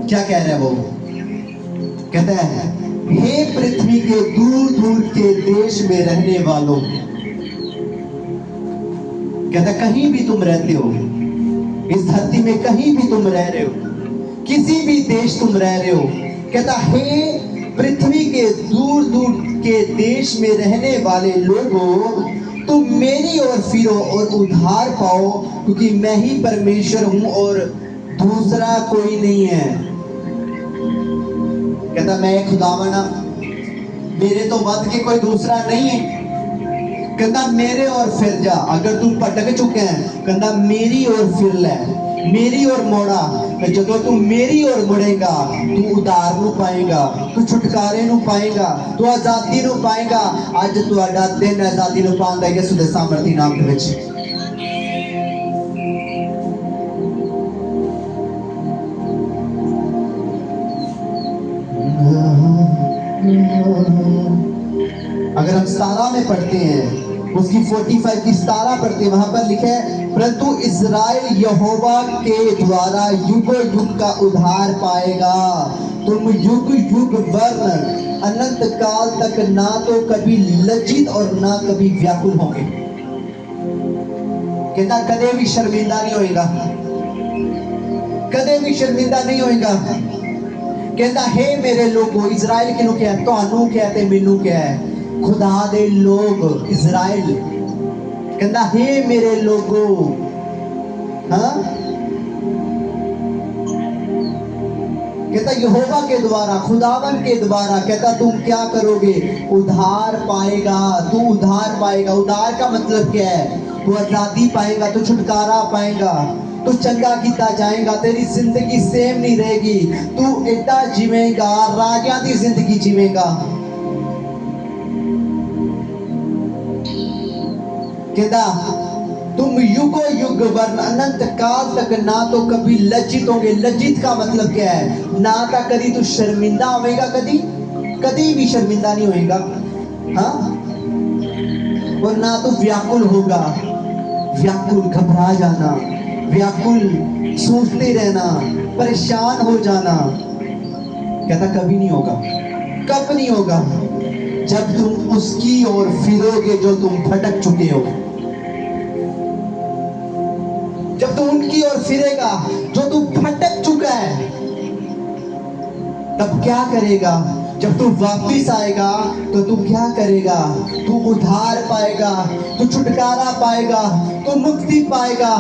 क्या कह रहा है वो? कहता है, हे पृथ्वी के दूर दूर के देश में रहने वालों, कहता कहीं भी तुम रहते हो, इस धरती में कहीं भी तुम रह रहे हो, किसी भी देश तुम रह रहे हो, कहता हे पृथ्वी के दूर दूर के देश में रहने वाले लोगों, तुम मेरी ओर फिरो और उद्धार पाओ, क्योंकि मैं ही परमेश्वर हूं और दूसरा कोई नहीं है। कहता मैं खुदावना, मेरे तो वध के कोई दूसरा नहीं है। कहता मेरे ओर फिर जा, अगर तुम भटक चुके हैं, कहता मेरी ओर फिर ले, मेरी ओर मोड़ा। जो तू मेरी ओर मुड़ेगा, तू उद्धार नू पाएगा, तू छुटकारे नू पाएगा, तू आजादी नू पाएगा। अज तुहाडा दिन आजादी नू पाउण दा यसू दे सामर्थी नाम दे विच। अगर हम 17 में पढ़ते हैं, उसकी 45 की 17 पढ़ते हैं, वहां पर लिखे है, परंतु इज़राइल यहोवा के द्वारा युग युग का उद्धार पाएगा। तुम युग युग वर्ण अनंत काल तक ना तो कभी लज्जित और ना कभी व्याकुल होंगे। कहता कदे भी शर्मिंदा नहीं होएगा, कदे भी शर्मिंदा नहीं होएगा। कहता हे मेरे लोगों, इज़राइल किनू क्या है? तुहानू क्या है, मैनू क्या है? खुदा दे लोग इज़राइल। कहता हे मेरे लोगों, हाँ, कहता यहोवा के द्वारा, खुदावन के द्वारा, कहता तुम क्या करोगे? उद्धार पाएगा, तू उद्धार पाएगा। उद्धार का मतलब क्या है? तू आजादी पाएगा, तू छुटकारा पाएगा, तू चंगा किया जाएगा, तेरी जिंदगी सेम नहीं रहेगी, तू एडा जीवेगा, राजा की जिंदगी जीवेगा। कहता तुम युगो युग वर्ण अनंत काल तक ना तो कभी लज्जित होंगे। लज्जित का मतलब क्या है? ना तो कभी तू शर्मिंदा होएगा, कभी कभी भी शर्मिंदा नहीं होएगा, हाँ, और ना तो व्याकुल होगा। व्याकुल घबरा जाना, व्याकुल सोचते रहना, परेशान हो जाना, कहता कभी नहीं होगा। कब नहीं होगा? जब तुम उसकी ओर फिरोगे जो तुम भटक चुके हो। जब तू उनकी ओर फिरेगा जो तू भटक चुका है, तब क्या करेगा? जब तू वापिस आएगा तो तू क्या करेगा? तू उद्धार पाएगा, तू छुटकारा पाएगा, तू मुक्ति पाएगा,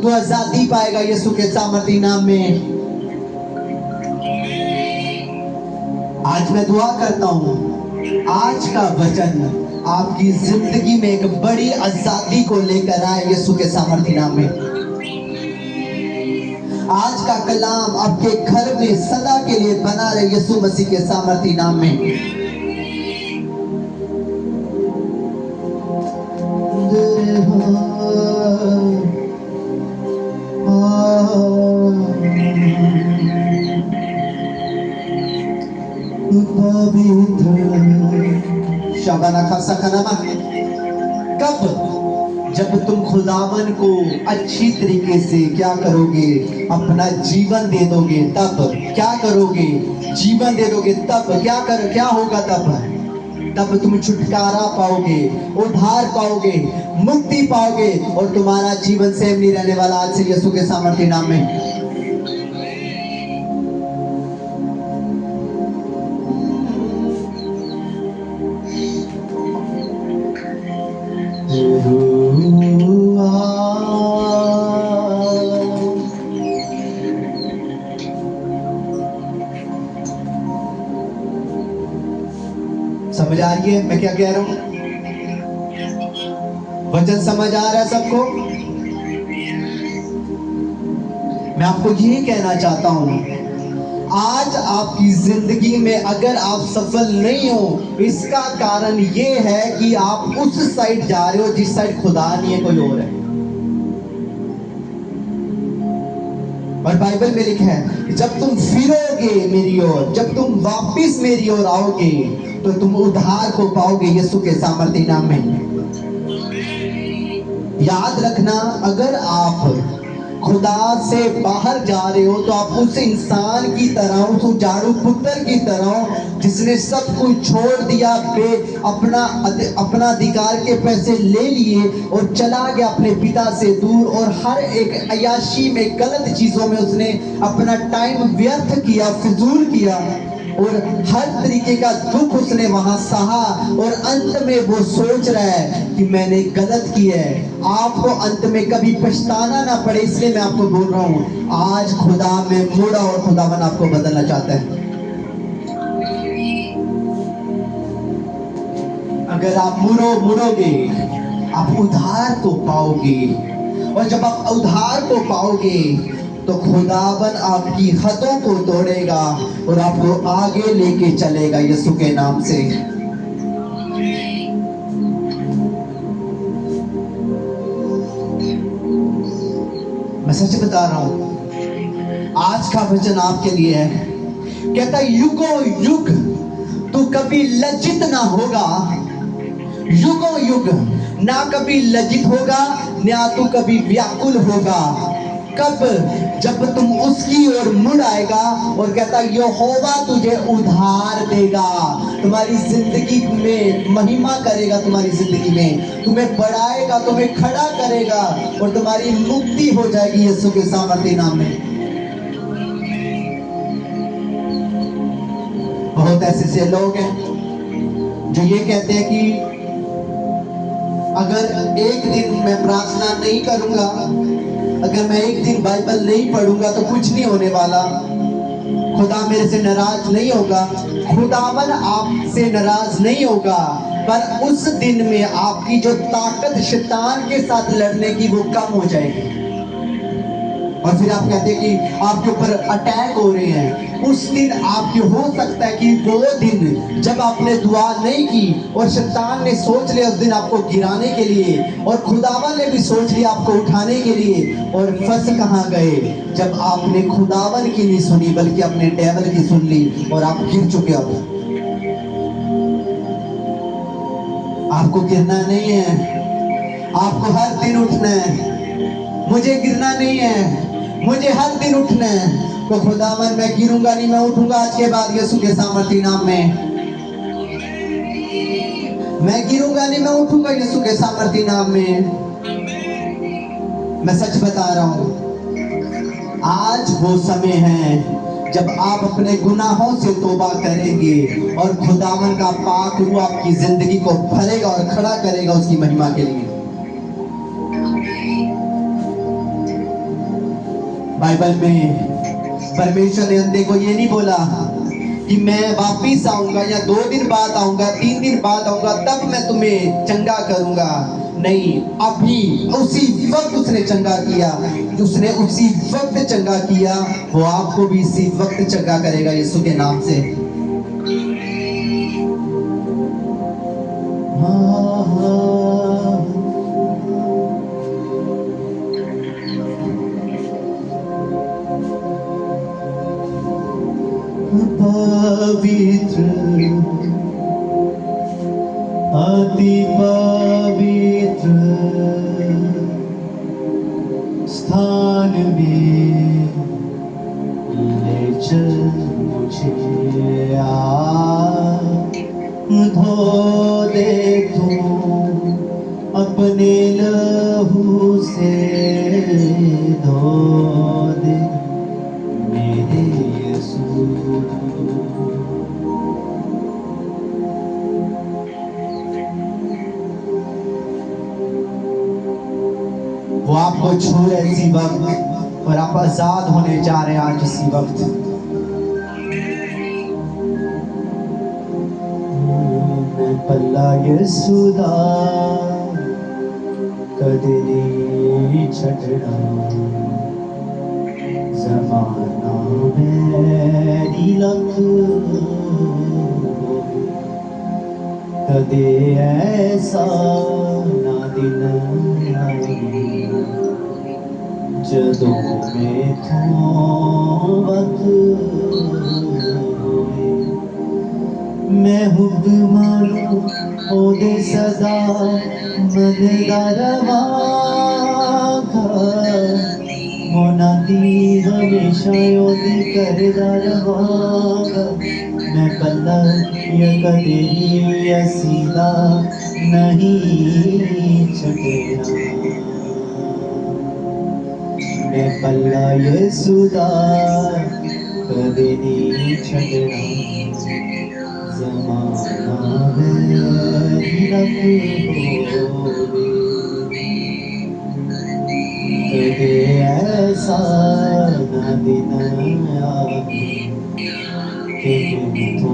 तू आजादी पाएगा यीशु के सामर्थी नाम में। आज मैं दुआ करता हूं, आज का वचन आपकी जिंदगी में एक बड़ी आजादी को लेकर आए यीशु के सामर्थी नाम में। आज का कलाम आपके घर में सदा के लिए बना रहे यीशु मसीह के सामर्थी नाम में। कब? जब तुम खुदावन को अच्छी तरीके से क्या करोगे? अपना जीवन दे दोगे। तब क्या करोगे? जीवन दे दोगे। तब क्या होगा? तब तुम छुटकारा पाओगे, उद्धार पाओगे, मुक्ति पाओगे, और तुम्हारा जीवन सेम नहीं रहने वाला आज से यीशु के सामर्थी नाम में। समझ आ रही है मैं क्या कह रहा हूं? वचन समझ आ रहा है सबको? मैं आपको यही कहना चाहता हूं, आज आपकी जिंदगी में अगर आप सफल नहीं हो, इसका कारण ये है कि आप उस साइड जा रहे हो जिस साइड खुदा नहीं है, कोई और है। और बाइबल में लिखा है, जब तुम फिरोगे मेरी ओर, जब तुम वापिस मेरी ओर आओगे, तो तुम उद्धार को पाओगे यीशु के सामर्थी नाम में। याद रखना, अगर आप खुदा से बाहर जा रहे हो तो आप उस इंसान की तरह, उस उजाड़ू पुत्र की तरह जिसने सब कुछ छोड़ दिया, अपना अधिकार के पैसे ले लिए और चला गया अपने पिता से दूर, और हर एक अय्याशी में, गलत चीजों में उसने अपना टाइम व्यर्थ किया, फिजूल किया, और हर तरीके का दुख उसने वहां सहा, और अंत में वो सोच रहा है कि मैंने गलत किया है। आपको अंत में कभी पछताना ना पड़े, इसलिए मैं आपको बोल रहा हूं, आज खुदा में मुड़ा और खुदावन आपको बदलना चाहता है। अगर आप मुड़ोगे आप उद्धार को पाओगे, और जब आप उद्धार को पाओगे तो खुदावन आपकी हदों को तोड़ेगा और आपको आगे लेके चलेगा यीशु के नाम से। मैं सच बता रहा हूं, आज का वचन आपके लिए है। कहता युगों युग तू कभी लज्जित ना होगा, युगों युग ना कभी लज्जित होगा, ना तू कभी व्याकुल होगा। कब? जब तुम उसकी ओर मुड़ आएगा, और कहता यहोवा तुझे उधार देगा, तुम्हारी जिंदगी में महिमा करेगा, तुम्हारी जिंदगी में तुम्हें बढ़ाएगा, तुम्हें खड़ा करेगा, और तुम्हारी मुक्ति हो जाएगी यीशु के सामर्थ्य नाम में। बहुत ऐसे लोग हैं जो ये कहते हैं कि अगर एक दिन मैं प्रार्थना नहीं करूंगा, अगर मैं एक दिन बाइबल नहीं पढ़ूंगा तो कुछ नहीं होने वाला, खुदा मेरे से नाराज नहीं होगा। खुदावन आपसे नाराज नहीं होगा, पर उस दिन में आपकी जो ताकत शैतान के साथ लड़ने की वो कम हो जाएगी। और फिर आप कहते हैं कि आपके ऊपर अटैक हो रहे हैं। उस दिन आपकी हो सकता है कि वो दिन जब आपने दुआ नहीं की और शैतान ने सोच लिया उस दिन आपको गिराने के लिए, और खुदावन ने भी सोच लिया आपको उठाने के लिए, और फंस कहाँ गए? जब आपने खुदावन की नहीं सुनी बल्कि अपने डेविल की सुन ली और आप गिर चुके। अब आपको गिरना नहीं है, आपको हर दिन उठना है। मुझे गिरना नहीं है, मुझे हर दिन उठना है। तो खुदावन मैं गिरूंगा नहीं, मैं उठूंगा आज के बाद यीशु के सामर्थ्य नाम में। मैं गिरूंगा नहीं, मैं उठूंगा यीशु के सामर्थ्य नाम में। मैं सच बता रहा हूं, आज वो समय है जब आप अपने गुनाहों से तौबा करेंगे और खुदावन का पाक रूह आपकी जिंदगी को भरेगा और खड़ा करेगा उसकी महिमा के लिए। बाइबल में परमेश्वर ने देखो ये नहीं बोला कि मैं वापिस आऊंगा या 2 दिन बाद आऊंगा, 3 दिन बाद आऊंगा, तब मैं तुम्हें चंगा करूंगा। नहीं, अभी उसी वक्त उसने चंगा किया, उसने उसी वक्त चंगा किया, वो आपको भी इसी वक्त चंगा करेगा यीशु के नाम से। पवित्र अति पवित्र स्थान में ले चल मुझे, धो दे तू अपने लहू से, धो दे मेरे यीशु। वो आपको छू रहे इसी वक्त, और आप आजाद होने जा रहे हैं आज इसी वक्त। मैं पल्ला यीशु दा कदे नहीं छड़ना, ज़माना मेरी लख कदे ऐसा ना दिन आए जदों में थों वक्त होए। मैं हुक्म मानूं ओदे सदा मन दा रवांगा, होना दी हमेशा योदी करदा रहांगा मैं पल्ला ये कदेही असीदा नहीं छड़ना मैं पल्ला ये सुदा कदे नहीं छड़ना ज़माना है रब होवे कदे ऐसा ना दिन आवे कि तो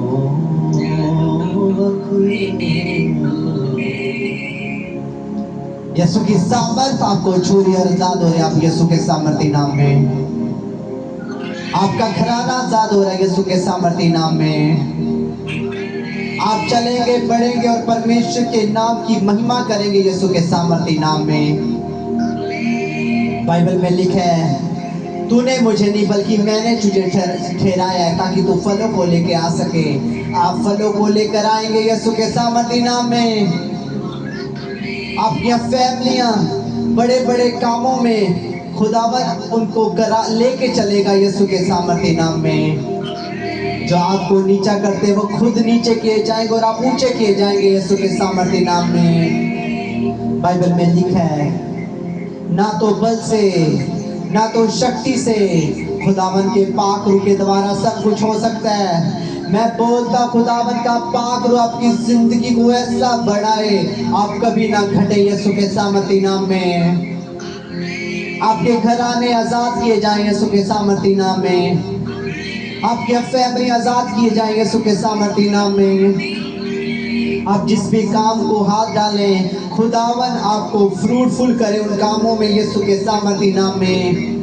यीशु की सामर्थ आपको छू रही है और आजाद हो रहे आप यीशु के सामर्थी नाम में। आपका घराना आजाद हो रहा है यीशु के सामर्थी नाम में। आप चलेंगे बढ़ेंगे और परमेश्वर के नाम की महिमा करेंगे यीशु के सामर्थी नाम में। बाइबल में लिखा है तूने मुझे नहीं बल्कि मैंने तुझे ठहराया है ताकि तू फलों को लेकर आ सके। आप फलों को लेकर आएंगे यीशु के सामर्थी नाम में। आपकी फैमिलियां बड़े बड़े कामों में खुदावन उनको लेके चलेगा यीशु के सामर्थी नाम में। जो आपको नीचा करते वो खुद नीचे किए जाएंगे और आप ऊंचे किए जाएंगे यीशु के सामर्थी नाम में। बाइबल में लिखा है ना तो बल से ना तो शक्ति से खुदावन के पाक रूह के द्वारा सब कुछ हो सकता है। मैं बोलता खुदावन का पाक रूह आपकी जिंदगी को ऐसा बढ़ाए आप कभी ना घटे यीशु के सामर्थी नाम में। आपके घराने आजाद किए जाएं यीशु के सामर्थी नाम में। आपकी फैमिली आजाद किए जाएं यीशु के सामर्थी नाम में। आप जिस भी काम को हाथ डालें खुदावन आपको फ्रूटफुल करे उन कामों में यीशु के सामर्थी नाम में।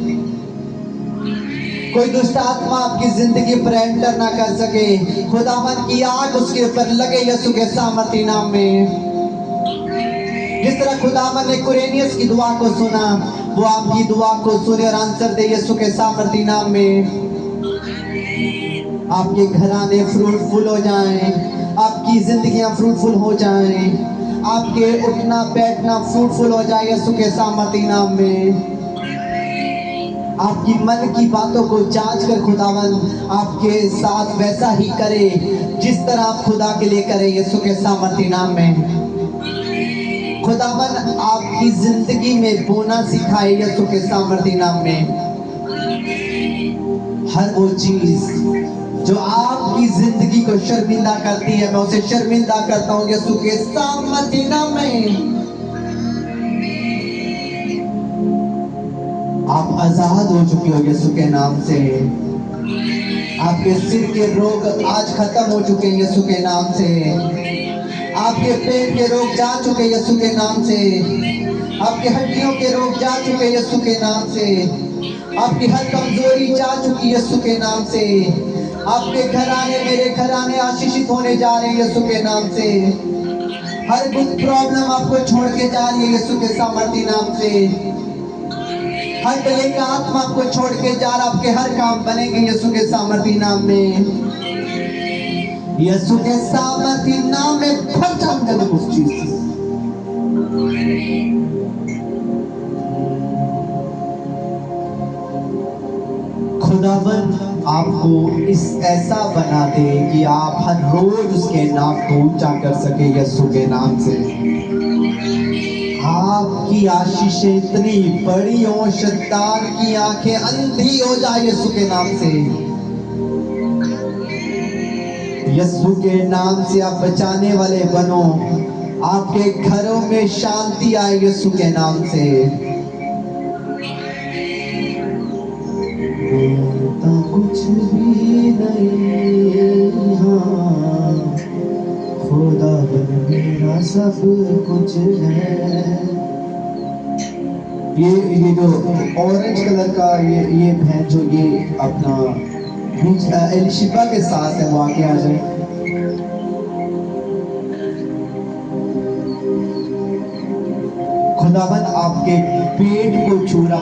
कोई दुष्ट आत्मा आपकी जिंदगी पर एंटर ना कर सके खुदावन की आग उसके ऊपर लगे यीशु के सामर्थी नाम में। जिस तरह खुदावन ने कुरेनियस की दुआ को सुना वो आपकी दुआ को सुने और आंसर दे यीशु के सामर्थी नाम में। आपके घराने फ्रूटफुल हो जाएं, आपकी जिंदगियां फ्रूटफुल हो जाएं, आपके उठना बैठना फ्रूटफुल हो जाए यीशु के सामर्थी नाम में। आपकी मन की बातों को जांच कर खुदावन आपके साथ वैसा ही करे जिस तरह आप खुदा के लिए करें यीशु के सामर्थी नाम में। खुदावन आपकी जिंदगी में बोना सिखाए यीशु के सामर्थी नाम में। हर वो चीज जो आपकी जिंदगी को शर्मिंदा करती है मैं उसे शर्मिंदा करता हूँ यीशु के सामर्थी नाम में। आप आजाद हो चुके हो यीशु के नाम से। आपके सिर के रोग आज खत्म हो चुके हैं यीशु के नाम से। आपके पेट के रोग जा चुके यीशु के नाम से। आपके हड्डियों के रोग जा चुके यीशु के नाम से। आपकी हर कमजोरी जा चुकी यीशु के नाम से। आपके घराने मेरे घराने आशीषित होने जा रहे हैं यीशु के नाम से। हर दुख प्रॉब्लम आपको छोड़ के जा रही है यीशु के सामर्थी नाम से। हर गले का आत्मा आपको छोड़ के जा रहा आपके हर काम बनेंगे यीशु के सामर्थी नाम में। यीशु के सामर्थी नाम में भर जाऊंगा उस चीज से। खुदावन आपको इस ऐसा बना दे कि आप हर रोज उसके नाम को ऊंचा कर सके यीशु के नाम से। आपकी आशीषें इतनी बड़ी हो शैतान की आंखें अंधी हो जाए यीशु के नाम से। यीशु के नाम से आप बचाने वाले बनो। आपके घरों में शांति आए यीशु के नाम से। कुछ भी नहीं हाँ खुदा मेरा सब कुछ है। ये जो ऑरेंज कलर का ये बहन जो ये अपना एलिशिबा के साथ है वो आगे आ जाए। खुदावन आपके पेट को छू रहा